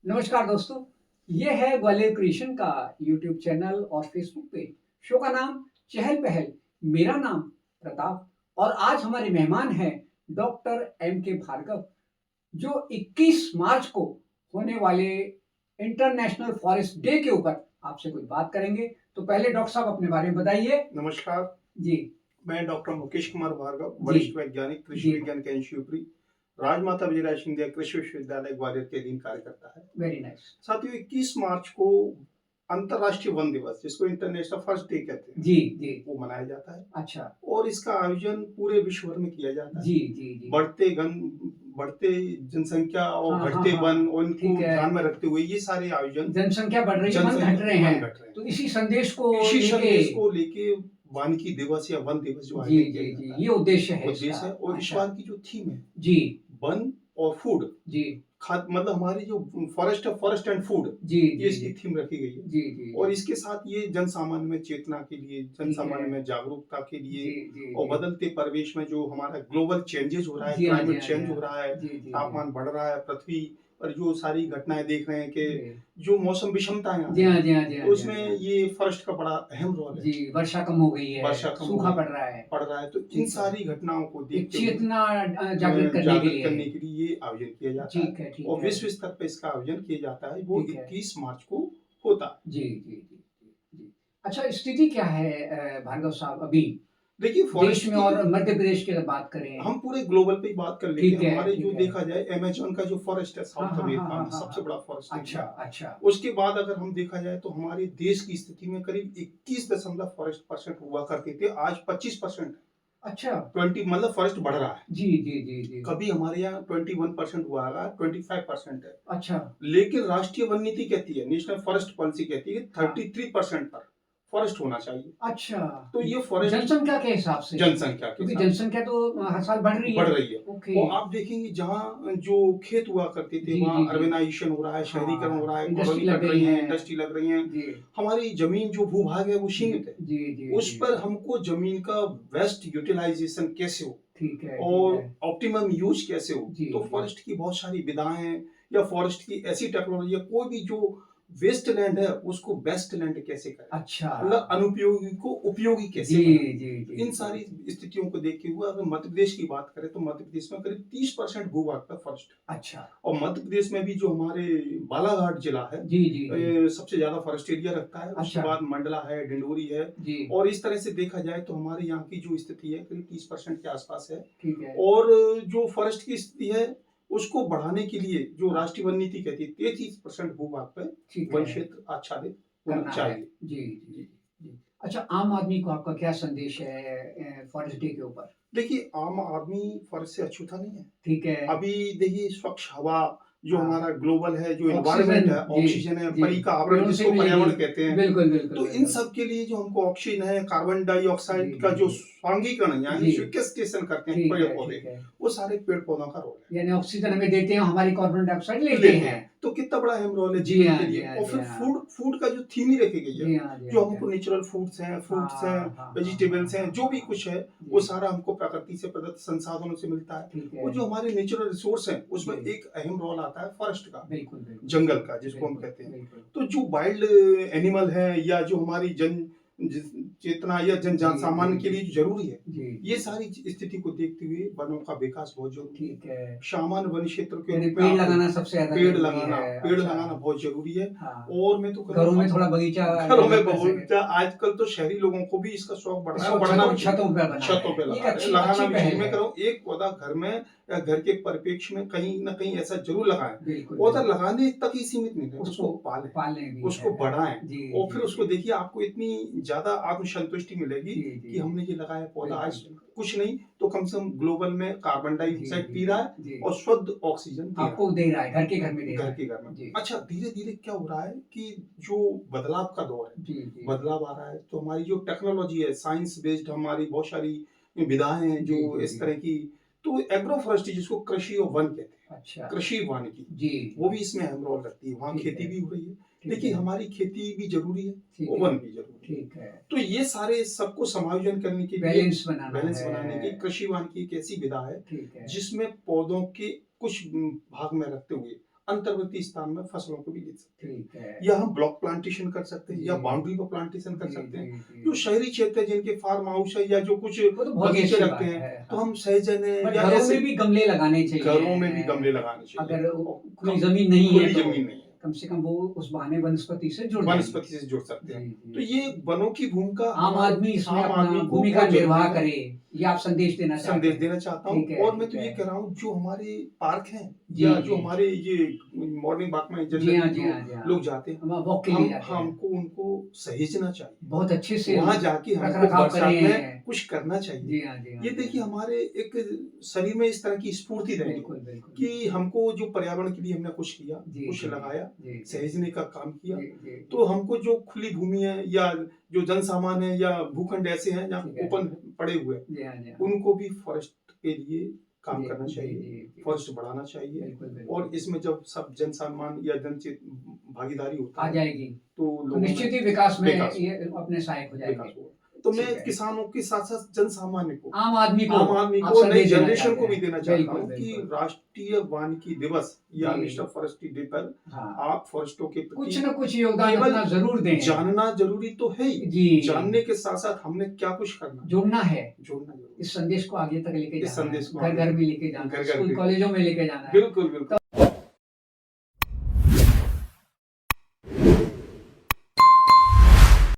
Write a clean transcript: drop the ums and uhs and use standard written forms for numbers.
नमस्कार दोस्तों, ये है ग्वालियर क्रिएशन का यूट्यूब चैनल और फेसबुक पेज। शो का नाम चहल पहल। मेरा नाम प्रताप और आज हमारे मेहमान हैं डॉक्टर एम के भार्गव, जो 21 मार्च को होने वाले इंटरनेशनल फॉरेस्ट डे के ऊपर आपसे कुछ बात करेंगे। तो पहले डॉक्टर साहब अपने बारे में बताइए। नमस्कार। जी। मैं डॉक्टर मुकेश कुमार भार्गव, जी। वरिष्ठ वैज्ञानिक, कृषि जी। विज्ञान केंद्र शिवपुरी, राजमाता विजयराज सिंधिया कृषि विश्वविद्यालय ग्वालियर के अधीन कार्य करता है। Very nice. साथियों, 21 मार्च को अंतर्राष्ट्रीय वन दिवस, जिसको इंटरनेशनल फॉरेस्ट डे कहते हैं, जी, जी। वो मनाया जाता है अच्छा। और इसका आयोजन पूरे विश्व भर में किया जाता है। जी, जी, जी। बढ़ते जनसंख्या और हाँ, हाँ, घटते हाँ। वन और इनको ठीक है। ध्यान में रखते हुए ये सारे आयोजन जनसंख्या बढ़ रही है, वन जनसंख्या घट रहे वन हैं। घट रहे हैं। तो इसी संदेश को इसी लेके संदेश को लेके वानिकी दिवस या वन दिवस जो जी, आयोजन किया जी, जाता जी, है, ये उद्देश्य है उद्देश्य इसका। है। और इस अच्छा। बार की जो थीम है, जी, वन और फूड, जी, खाद, मतलब हमारी जो फॉरेस्ट है, फॉरेस्ट एंड फूड, जी, ये जी, इसकी जी, थीम रखी गई है। जी, जी, और जी, इसके साथ ये जन सामान्य में चेतना के लिए, जन ठीक सामान्य है। में जागरूकता के जी, लिए जी, और जी। बदलते परिवेश में जो हमारा ग्लोबल चेंजेस हो रहा है, जी हाँ, जी क्लाइमेट हाँ, जी चेंज हो हाँ। रहा है, जी, जी, जी। तापमान बढ़ रहा है पृथ्वी पर, जो सारी घटनाएं देख रहे हैं कि जी। जो मौसम विषमताएं आ जी रही हाँ, हैं, जी हाँ, जी हाँ, तो जी हाँ, जी उसमें हाँ। ये फॉरेस्ट का बड़ा अहम रोल है। जी, वर्षा कम हो गई वर्षा है, कम हो सूखा गई पड़ रहा है। पड़ रहा है, तो इन ठीक है। सारी घटनाओं को एक देखते हुए चेतना जागृत करने के जागृत लिए। करने के लिए ये आयोजन किया जाता है। ठीक है, ठीक और है। विश्व स्तर पर इसका आयोजन किया जाता है, वो ठीक है। 21 मार्च को होता है। जी, जी, जी, जी, जी। अच्छा, स्थिति क्या है भार्गव साहब अभी? देखिए, देश फॉरेस्ट में की और मध्य प्रदेश की अगर बात करें। हम पूरे ग्लोबल पे ही बात कर लेते ठीक हैं। है, हमारे जो ठीक है। देखा जाए, अमेज़न का जो फॉरेस्ट है हाँ, साउथ हाँ, हाँ, अमेरिका हाँ, में, हाँ, सबसे हाँ। बड़ा फॉरेस्ट अच्छा, एरिया है। अच्छा। उसके बाद अगर हम देखा जाए तो हमारे देश की स्थिति में करीब 21 दशमलव फॉरेस्ट परसेंट हुआ करते थे, आज 25% है। अच्छा। 20 मतलब फॉरेस्ट बढ़ रहा है। जी, जी, जी, जी। कभी हमारे यहाँ 21% हुआ है, 25% है। अच्छा। लेकिन राष्ट्रीय वन नीति कहती है, नेशनल फॉरेस्ट पॉलिसी कहती है कि हाँ। 33% पर फॉरेस्ट होना चाहिए। अच्छा। तो ये फॉरेस्ट जनसंख्या के हिसाब से? जनसंख्या के क्योंकि साथ जनसंख्या तो हर साल बढ़ रही है। बढ़ रही है। ओके। और आप देखेंगे जहाँ जो खेत हुआ करते थे, जी, वहाँ जी, जी। अर्बनाइजेशन हो रहा है, शहरीकरण हो रहा हाँ, है, इंडस्ट्री कॉलोनी लग कट गई रही है, है। इंडस्ट्री लग रही है। जी। हमारी जमीन जो भूभाग है वो जी, सीमित है। जी, जी, उस जी, पर जी। हमको जमीन का बेस्ट यूटिलाइजेशन कैसे हो ठीक है, ठीक और है। ऑप्टिमम यूज कैसे हो, जी, तो जी। फॉरेस्ट की बहुत सारी विधाएं हैं, या फॉरेस्ट की ऐसी टेक्नोलॉजी है, कोई भी जो वेस्ट लैंड है उसको बेस्ट लैंड कैसे करें, अच्छा। मतलब अनुपयोगी को उपयोगी कैसे जी, बनाएं। जी, तो जी, इन जी। सारी स्थितियों को देखते हुए अगर मध्य प्रदेश की बात करें तो मध्य प्रदेश में करीब 30% भूभाग पर फॉरेस्ट है। अच्छा। और मध्य प्रदेश में भी जो हमारे बालाघाट जिला है, जी, जी, जी। सबसे ज्यादा फॉरेस्ट एरिया रखता है। उसके अच्छा। बाद मंडला है, डिंडोरी है। जी। और इस तरह से देखा जाए तो हमारे यहाँ की जो स्थिति है करीब 30% के आसपास है। ठीक है। और जो फॉरेस्ट की स्थिति है उसको बढ़ाने के लिए जो हाँ। राष्ट्रीय वन नीति कहती है, 33% भूभाग पर ठीक वन है। क्षेत्र आच्छादित होना करना है। चाहिए। जी, जी, जी। अच्छा, आम आदमी को आपका क्या संदेश है फॉरेस्ट डे के ऊपर? देखिए, आम आदमी फॉरेस्ट से अछूता नहीं है। ठीक है। अभी देखिए, स्वच्छ हवा जो हाँ। हमारा ग्लोबल है, जो ऑक्सीजन। एनवायरनमेंट है, जी, ऑक्सीजन है, जी। परी का आवरण पेड़ों से जिसको पर्यावरण मिलेगी। कहते हैं। बिल्कुल, बिल्कुल, तो इन बिल्कुल। सब के लिए जो हमको ऑक्सीजन है, कार्बन जी, डाइऑक्साइड का जी, जो जी। स्वांगीकरण यानी जी। सिक्वेस्ट्रेशन करते हैं ठीक पेड़ है, पौधे, ठीक है। वो सारे पेड़ पौधों का रोल है। यानी ऑक्सीजन हमें देते हैं, हमारी कार्बन डाइऑक्साइड लेते लेते हैं। हैं। तो कितना बड़ा अहम रोल है जी जीवन हाँ, के जी लिए। हाँ, और जी फिर हाँ। फूड फूड का जो थीम ही रखी गई है, जी हाँ, जी जो हाँ, जी हमको हाँ। नेचुरल फूड्स हैं, फ्रूट्स हाँ, हैं, हाँ, हाँ, वेजिटेबल्स हाँ, हैं, हाँ, जो भी हाँ। कुछ है, वो जी। सारा हमको प्रकृति से प्रदत्त संसाधनों से मिलता है। ठीक वो है। जो हमारे नेचुरल रिसोर्स हैं, उसमें जी। एक अहम रोल आता है फॉरेस्ट का, बिल्कुल, बिल्कुल, जंगल बिल्कुल, का, जिसको हम बिल्कुल, कहते हैं। बिल्कुल। तो जो वाइल्ड एनिमल है, या जो हमारी चेतना या जन जी, सामान्य जी, के जी। लिए जो जरूरी है, जी, ये जी। सारी स्थिति को देखते हुए वनों का विकास बहुत जरूरी है। ठीक है। सामान्य वन क्षेत्र के यानी रूप में पेड़ आप लगाना सबसे ज़्यादा पेड़ ज़रूरी लगाना है। पेड़ अच्छा। लगाना बहुत जरूरी है। हाँ। और मैं तो घरों में कहूँगा थोड़ा बगीचा घरों में डेवलप कर सकें। बहुत आजकल तो शहरी लोगों को भी इसका शौक बढ़ रहा है, इसको और बढ़ना छतों भी चाहिए। छतों पे बनाना छतों है। पे ये एक लगा रहे हैं, लगाना अच्छी भी पहल चाहिए। मैं है। कह रहा हूँ, एक पौधा घर में या घर के परिप्रेक्ष्य में कहीं ना कहीं ऐसा जरूर लगाएं। बिल्कुल, पौधा बिल्कुल। लगाने तक ही सीमित नहीं है, उसको उसको पालें, पालने भी उसको है। बढ़ाएं। जी, और जी, फिर उसको जी। देखिए, आपको इतनी ज्यादा आत्मसंतुष्टि मिलेगी जी, जी, कि जी। हमने ये लगाया पौधा, आज बिल्कुल। कुछ नहीं तो कम से कम ग्लोबल में कार्बन जी, डाइऑक्साइड जी, पी जी, रहा है जी। और शुद्ध ऑक्सीजन दे रहा आपको दे रहा है, घर के घर में है दे रहा घर है। के घर में। जी। अच्छा, धीरे धीरे क्या हो रहा है कि जो बदलाव का दौर है, जी, जी, जी। बदलाव आ रहा है, तो हमारी जो टेक्नोलॉजी है, साइंस बेस्ड हमारी बहुत सारी विधाएं हैं जी, जो जी, इस जी। तरह की। तो एग्रो फॉरेस्ट्री, जिसको कृषि और वन कहते हैं, अच्छा। कृषि वानिकी, जी। वो भी इसमें अहम रोल रखती है। वहाँ ठीक खेती है, भी हो रही है। ठीक देखिए, है, हमारी खेती भी जरूरी है ठीक और है, वन भी जरूरी है। ठीक है। तो ये सारे सबको समायोजन करने के लिए बैलेंस बनाना बैलेंस है। बनाने की कृषि वानिकी एक ऐसी विधा है ठीक है। जिसमें पौधों के कुछ भाग में रखते हुए अंतर्वर्ती स्थान में फसलों को भी दे सकते हैं। ठीक है। या हम ब्लॉक प्लांटेशन कर सकते हैं, या जी। बाउंड्री पर प्लांटेशन कर जी, सकते हैं। जी, जो जी। शहरी क्षेत्र है, जिनके फार्म हाउस है या जो कुछ वो तो बहुत ही बगीचे अच्छी रखते बात हैं, है। तो हाँ। हम सहजन बट या घरों ऐसे में भी गमले लगाने चाहिए। घरों में भी गमले लगाने चाहिए। अगर और खुली जमीन नहीं है खुली तो जमीन नहीं है, कम से कम वो उस बहाने वनस्पति से जुड़ जाएंगे। वनस्पति से जुड़ सकते हैं। जी, तो जी, ये जी। वनों की भूमिका आम हमारे आदमी इसमें आम अपना आदमी को भूमिका बहुत निर्वाह जरूरी है। करे, ये आप संदेश देना चाहते संदेश हैं। देना चाहता हूँ। ठीक है, और मैं तो ठीक ये है। कह रहा हूँ, जो हमारे पार्क हैं जी, या जो जी। हमारे ये मॉर्निंग वॉक में जी हाँ, जनरली जी जो हाँ, जी हाँ। लोग जाते हैं, हम वॉक के लिए हम जाते हैं। हमको उनको सहेजना चाहिए। बहुत अच्छे से वहां जाके हमको रखरखाव बरसात में करें। कुछ करना चाहिए। जी हाँ, जी हाँ। ये जी देखिए हाँ। हमारे एक शरीर में इस तरह की स्फूर्ति रहेगी बिल्कुल, बिल्कुल। कि हमको जो पर्यावरण के लिए हमने कुछ किया, जी, कुछ जी, लगाया, जी, जी। सहेजने का काम किया। जी, जी। तो हमको जो खुली भूमि है या जो जनसामान है या भूखंड ऐसे हैं जहाँ ठीक है। ओपन पड़े हुए हैं, जी हाँ, जी हाँ। उनको भी फॉरेस्ट के लिए काम जी, करना जी, चाहिए, जी, जी। फॉरेस्ट बढ़ाना चाहिए। बिल्कुल, बिल्कुल। और इसमें जब सब जनसामान या जनचित भागीदारी होता आ है, जाएगी तो तो लोगों निश्चित ही में विकास में विकास ये अपने सहायक हो विकास जाएंगे। हुआ। तो ठीक मैं है। किसानों के साथ साथ जनसामान्य को, आम आदमी आम को आदमी आप को, नई संदेश देना जनरेशन चाहते को भी हैं। देना चाहता बिल्कुल, हूँ कि बिल्कुल। राष्ट्रीय वानिकी दिवस या जी। नेशनल फॉरेस्ट्री डे पर हाँ। आप फॉरेस्टों के कुछ प्रति न कुछ योगदान केवल अपना जरूर दें। जानना जरूरी तो है ही, जी। जानने के साथ साथ हमने क्या कुछ करना है, जुड़ना है। जोड़ना जरूरी इस संदेश को आगे तक लेके है। इस जाना है। संदेश को घर आगे घर में लेके जाना है, घर-घर स्कूल में। कॉलेजों में लेके जाना है। बिल्कुल बिल्कुल।